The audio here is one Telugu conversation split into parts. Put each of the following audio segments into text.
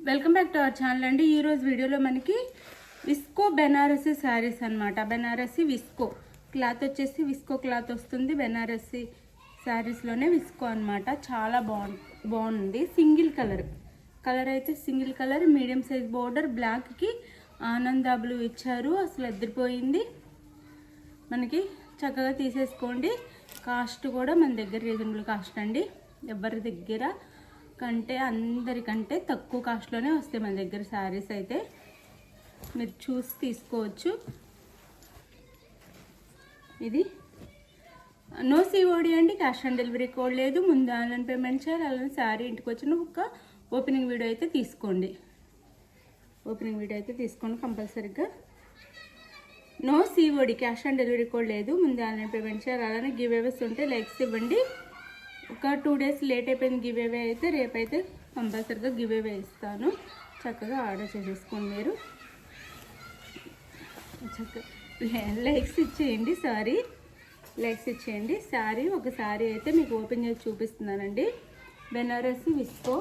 Welcome back to our channel అండి. ఈరోజు వీడియోలో మనకి విస్కో బెనారసీ శారీస్ అనమాట. బెనారసీ విస్కో క్లాత్ వచ్చేసి విస్కో క్లాత్ వస్తుంది. బెనారసీ శారీస్లోనే విస్కో అనమాట. చాలా బాగుంది. సింగిల్ కలర్ అయితే single colour, medium size border, బ్లాక్కి ఆనందాబులు ఇచ్చారు. అసలు ఎదిరిపోయింది. మనకి చక్కగా తీసేసుకోండి. కాస్ట్ కూడా మన దగ్గర రీజనబుల్ కాస్ట్ అండి. ఎవరి దగ్గర కంటే అందరికంటే తక్కువ కాస్ట్లోనే వస్తాయి మన దగ్గర శారీస్. అయితే మీరు చూసి తీసుకోవచ్చు. ఇది నో సిఓడి అండి, క్యాష్ ఆన్ డెలివరీ కోడ్ లేదు. ముందు ఆన్లైన్ పేమెంట్ చేయాలి. అలానే శారీ ఇంటికి వచ్చిన ఒక ఓపెనింగ్ వీడియో అయితే తీసుకోండి. కంపల్సరీగా. No COD, cash on delivery code లేదు. ముందు ఆన్లైన్ పేమెంట్ చేయాలి. అలానే గివ్ అవేస్ ఉంటే లైక్స్ ఇవ్వండి. ఒక 2 days లేట్ అయిపోయింది గివ్ అవే అయితే. రేపైతే కంపల్సరీగా గివ్ అవే ఇస్తాను. చక్కగా ఆర్డర్ చేసేసుకోండి. మీరు చక్కగా లైక్స్ ఇచ్చేయండి. శారీ ఒక శారీ అయితే మీకు ఓపెన్ చేసి చూపిస్తున్నానండి. బెనారసీ విస్కో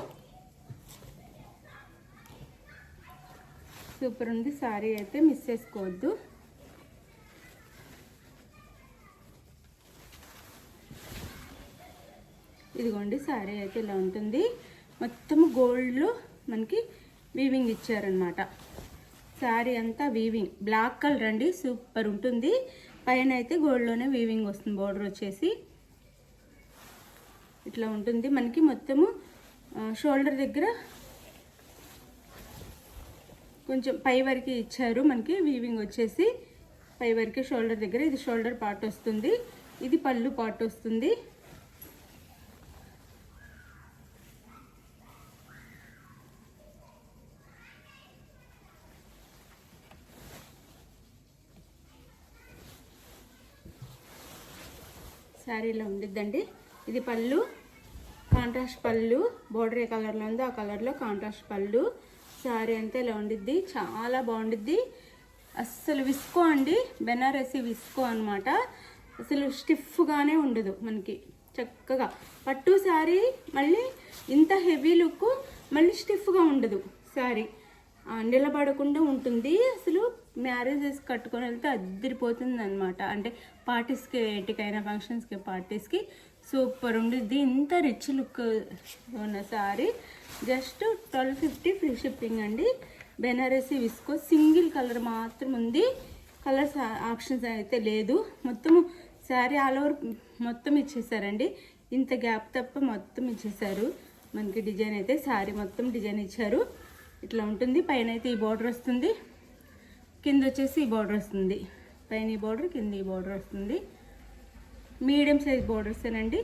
సూపర్ ఉంది. శారీ అయితే మిస్ చేసుకోవద్దు. ఇదిగోండి శారీ అయితే ఇలా ఉంటుంది. మొత్తం గోల్డ్లో మనకి వీవింగ్ ఇచ్చారనమాట. శారీ అంతా వీవింగ్, బ్లాక్ కలర్ అండి. సూపర్ ఉంటుంది. పైన అయితే గోల్డ్లోనే వీవింగ్ వస్తుంది. బోర్డర్ వచ్చేసి ఇట్లా ఉంటుంది. మనకి మొత్తము షోల్డర్ దగ్గర కొంచెం పై వరకు ఇచ్చారు. మనకి వీవింగ్ వచ్చేసి పై వరకు షోల్డర్ దగ్గర. ఇది షోల్డర్ పార్ట్ వస్తుంది. ఇది పళ్ళు పార్ట్ వస్తుంది. శారీలో ఉండిద్దండి. ఇది పళ్ళు, కాంట్రాస్ట్ పళ్ళు. బోర్డర్ ఏ కలర్లో ఉందో ఆ కలర్లో కాంట్రాస్ట్ పళ్ళు. శారీ అంతా ఇలా ఉండిద్ది. చాలా బాగుండిద్ది. అస్సలు విస్కో అండి, బెనారసీ విస్కో అనమాట. అసలు స్టిఫ్గానే ఉండదు మనకి. చక్కగా పట్టు శారీ, మళ్ళీ ఇంత హెవీ లుక్, మళ్ళీ స్టిఫ్గా ఉండదు. శారీ నిలబడకుండా ఉంటుంది. అసలు మ్యారేజెస్ కట్టుకొని వెళ్తే అద్దరిపోతుంది అనమాట. అంటే పార్టీస్కి, ఎటుకైనా ఫంక్షన్స్కి, పార్టీస్కి సూపర్ ఉండిద్ది. ఇంత రిచ్ లుక్ ఉన్న శారీ జస్ట్ 1250 ఫ్రీ షిప్పింగ్ అండి. బెనారసీ విస్కో సింగిల్ కలర్ మాత్రం ఉంది. కలర్స్ ఆప్షన్స్ అయితే లేదు. మొత్తము శారీ ఆల్ ఓవర్ మొత్తం ఇచ్చేసారండి. ఇంత గ్యాప్ తప్ప మొత్తం ఇచ్చేసారు. మనకి డిజైన్ అయితే శారీ మొత్తం డిజైన్ ఇచ్చారు. ఇట్లా ఉంటుంది. పైన అయితే ఈ బార్డర్ వస్తుంది, కింద వచ్చేసి ఈ బార్డర్ వస్తుంది. పైన ఈ బార్డర్, కింద ఈ బార్డర్ వస్తుంది. మీడియం సైజ్ బార్డర్సేనండి,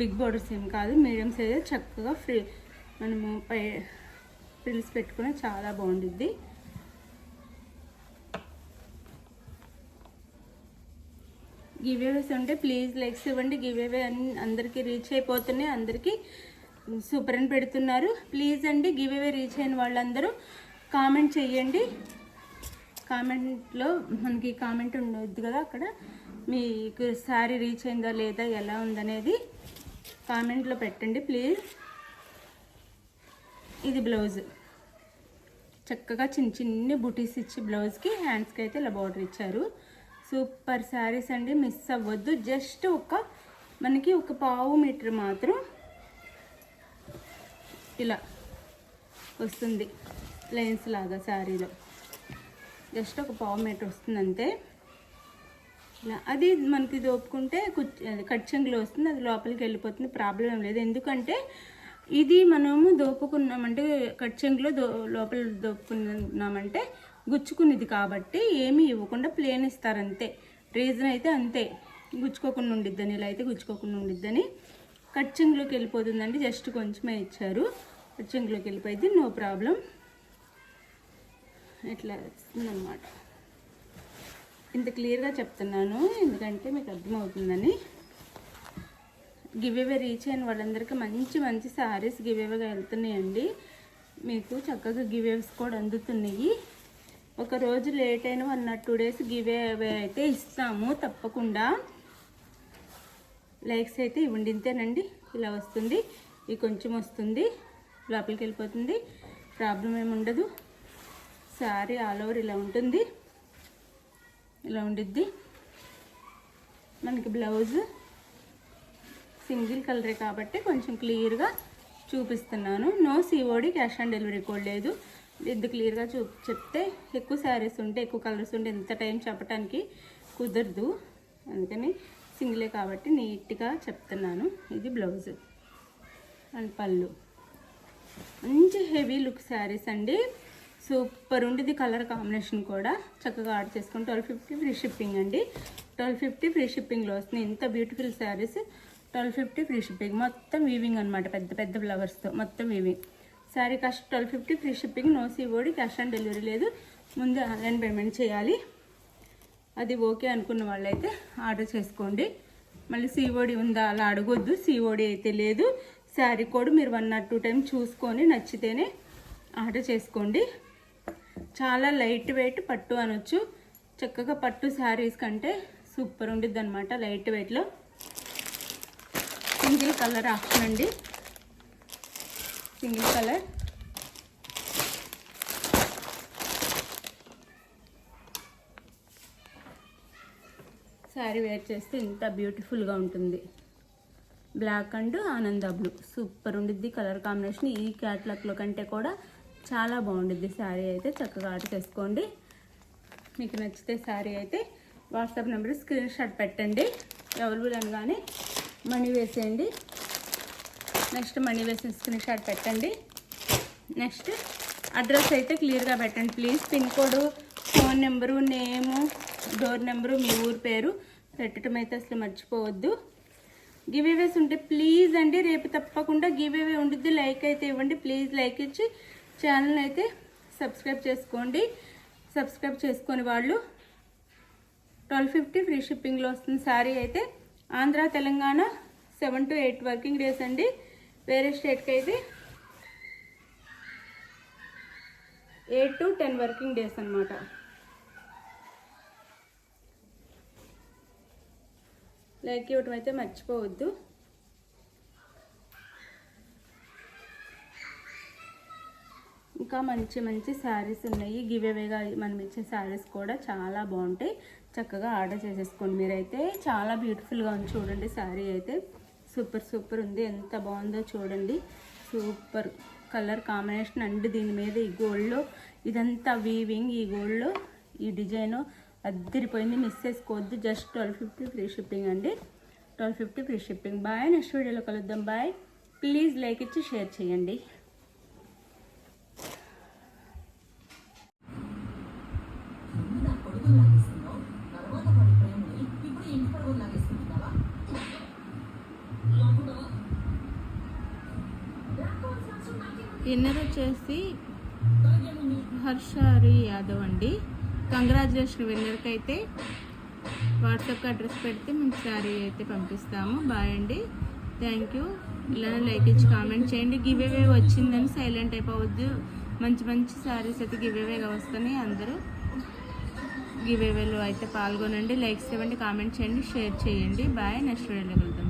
బిగ్ బార్డర్స్ ఏం కాదు. మీడియం సైజ్ చక్కగా మనము పై ఫ్రిల్స్ పెట్టుకుని చాలా బాగుండిద్ది. గివ్ అవేస్ ఉంటే ప్లీజ్ లైక్స్ ఇవ్వండి. గివ్ అవే అందరికీ రీచ్ అయిపోతున్నాయి. అందరికీ సూపర్ అని పెడుతున్నారు. ప్లీజ్ అండి, గివ్ అవే రీచ్ అయిన వాళ్ళందరూ కామెంట్ చేయండి. కామెంట్లో మనకి కామెంట్ ఉండొద్దు కదా, అక్కడ మీకు శారీ రీచ్ అయిందా లేదా, ఎలా ఉందనేది కామెంట్లో పెట్టండి ప్లీజ్. ఇది బ్లౌజ్. చక్కగా చిన్ని బుటీస్ ఇచ్చి బ్లౌజ్కి, హ్యాండ్స్కి అయితే ఇలా బార్డర్ ఇచ్చారు. సూపర్ శారీస్ అండి, మిస్ అవ్వద్దు. జస్ట్ మనకి ఒక 1/2 మీటర్ మాత్రం ఇలా వస్తుంది లైన్స్ లాగా. శారీలో జస్ట్ ఒక 1/2 మీటర్ వస్తుంది అంతే. ఇలా అది మనకి దోపుకుంటే కట్ చెంగులో వస్తుంది. అది లోపలికి వెళ్ళిపోతుంది. ప్రాబ్లం ఏం లేదు. ఎందుకంటే ఇది మనము దోపుకున్నామంటే, కట్ చెంగులో లోపల దోపుకున్నామంటే గుచ్చుకునేది కాబట్టి ఏమీ ఇవ్వకుండా ప్లేన్ ఇస్తారంతే. రీజన్ అయితే అంతే, గుచ్చుకోకుండా ఉండిద్దని. ఇలా అయితే గుచ్చుకోకుండా ఉండిద్దని. కట్ చెంగులోకి వెళ్ళిపోతుందండి. జస్ట్ కొంచెమే ఇచ్చారు. కట్ చెంగులోకి వెళ్ళిపోయింది, నో ప్రాబ్లం. ఇట్లా వస్తుందన్నమాట. ఇంత క్లియర్గా చెప్తున్నాను ఎందుకంటే మీకు అర్థమవుతుందని. గివ్ అవే రీచ్ అయిన వాళ్ళందరికీ మంచి శారీస్ గివ్ అవేగా వెళ్తున్నాయండి. మీకు చక్కగా గివ్ అవేస్ కూడా అందుతున్నాయి. ఒక రోజు లేట్ అయిన 1 or 2 days గివ్ అవే అయితే ఇస్తాము తప్పకుండా. లైక్స్ అయితే ఇవ్వండి. ఇంతేనండి. ఇలా వస్తుంది. ఇది కొంచెం వస్తుంది, లోపలికి వెళ్ళిపోతుంది. ప్రాబ్లం ఏమి ఉండదు. శారీ ఆల్ ఓవర్ ఇలా ఉంటుంది, ఇలా ఉండిద్ది. మనకి బ్లౌజ్ సింగిల్ కలరే కాబట్టి కొంచెం క్లియర్గా చూపిస్తున్నాను. No COD, cash on delivery కూడా లేదు. ఇది క్లియర్గా చెప్తే ఎక్కువ శారీస్ ఉంటే, ఎక్కువ కలర్స్ ఉంటే ఎంత టైం చెప్పడానికి కుదరదు. అందుకని సింగిలే కాబట్టి నీట్గా చెప్తున్నాను. ఇది బ్లౌజ్ అండ్ పళ్ళు. మంచి హెవీ లుక్ శారీస్ అండి, సూపర్ ఉండేది. కలర్ కాంబినేషన్ కూడా చక్కగా ఆర్డర్ చేసుకుని 1250 ఫ్రీ షిప్పింగ్ అండి. 1250 ఫ్రీ షిప్పింగ్లో వస్తుంది. ఇంత బ్యూటిఫుల్ శారీస్ 1250 ఫ్రీ షిప్పింగ్. మొత్తం వీవింగ్ అనమాట, పెద్ద పెద్ద ఫ్లవర్స్తో మొత్తం weaving. Sari cost 1250 free shipping. No COD, cash on delivery లేదు. ముందు ఆన్లైన్ పేమెంట్ చేయాలి. అది ఓకే అనుకున్న వాళ్ళైతే ఆర్డర్ చేసుకోండి. మళ్ళీ సిఓడి ఉందా అలా అడగొద్దు. సిఓడి అయితే లేదు. శారీ కోడ్ మీరు 1 or 2 టైమ్స్ చూసుకొని నచ్చితేనే ఆర్డర్ చేసుకోండి. చాలా లైట్ వెయిట్ పట్టు అనొచ్చు. చక్కగా పట్టు శారీస్ కంటే సూపర్ ఉండిద్ది అనమాట. లైట్ వెయిట్లో సింగిల్ కలర్ ఆప్షన్ అండి, సింగిల్ కలర్. శారీ వేర్ చేస్తే ఇంత బ్యూటిఫుల్గా ఉంటుంది. బ్లాక్ అండ్ ఆనంద బ్లూ సూపర్ ఉండిద్ది కలర్ కాంబినేషన్. ఈ క్యాట్లాగ్లో కంటే కూడా చాలా బాగుండిద్ది శారీ అయితే. చక్కగా ఆర్డర్ చేసుకోండి. మీకు నచ్చితే శారీ అయితే వాట్సాప్ నెంబర్ స్క్రీన్ షాట్ పెట్టండి. అవైలబుల్ అనగానే మనీ వేసేయండి. నెక్స్ట్ మనీ వేసిన స్క్రీన్ షాట్ పెట్టండి. నెక్స్ట్ అడ్రస్ అయితే క్లియర్గా పెట్టండి please. Pin code, phone number, name, door number, మీ ఊరు పేరు పెట్టడం అయితే అసలు మర్చిపోవద్దు. గివేవేస్ ఉంటే ప్లీజ్ అండి రేపు తప్పకుండా గివేవే ఉంటుంది. లైక్ అయితే ఇవ్వండి ప్లీజ్. లైక్ ఇచ్చి ఛానల్ అయితే సబ్స్క్రైబ్ చేసుకోండి. సబ్స్క్రైబ్ చేసుకొని వాళ్ళు 1250 ఫ్రీ షిప్పింగ్లో వస్తుంది. శారీ అయితే Andhra, Telangana 7 to 8 working days అండి. వేరే స్టేట్కి అయితే 8 to 10 వర్కింగ్ డేస్ అనమాట. లైక్ ఇవ్వటం అయితే మర్చిపోవద్దు. ఇంకా మంచి మంచి శారీస్ ఉన్నాయి. గివేవేగా మనం ఇచ్చే శారీస్ కూడా చాలా బాగుంటాయి. చక్కగా ఆర్డర్ చేసేసుకోండి. మీరైతే చాలా బ్యూటిఫుల్గా ఉంది చూడండి. శారీ అయితే సూపర్ సూపర్ ఉంది. ఎంత బాగుందో చూడండి. సూపర్ కలర్ కాంబినేషన్ అండ్ దీని మీద ఈ గోల్డ్లో ఇదంతా వీవింగ్, ఈ గోల్డ్లో ఈ డిజైన్ అద్దరిపోయింది. మిస్ చేసుకోవద్దు. జస్ట్ 1250 ఫ్రీ షిప్పింగ్ అండి. 1250 ఫ్రీ షిప్పింగ్. బాయ్. నెక్స్ట్ వీడియోలో కలుద్దాం. బాయ్. ప్లీజ్ లైక్ ఇచ్చి షేర్ చేయండి. విన్నర్ వచ్చేసి హర్షారి యాదవ్ అండి. కంగ్రాచులేషన్ విన్నర్కి అయితే వాట్సాప్ అడ్రస్ పెడితే మేము శారీ అయితే పంపిస్తాము. బాయ్ అండి. Thank you. ఇలానే లైక్ ఇచ్చి కామెంట్ చేయండి. గివేవే వచ్చిందని సైలెంట్ అయిపోవద్దు. మంచి మంచి శారీస్ అయితే గివేవేగా వస్తున్నాయి. అందరూ గివేవేలో అయితే పాల్గొనండి. లైక్స్ ఇవ్వండి, కామెంట్ చేయండి, షేర్ చేయండి. బాయ్. నెక్స్ట్ వీడియోలో వెళ్తాం.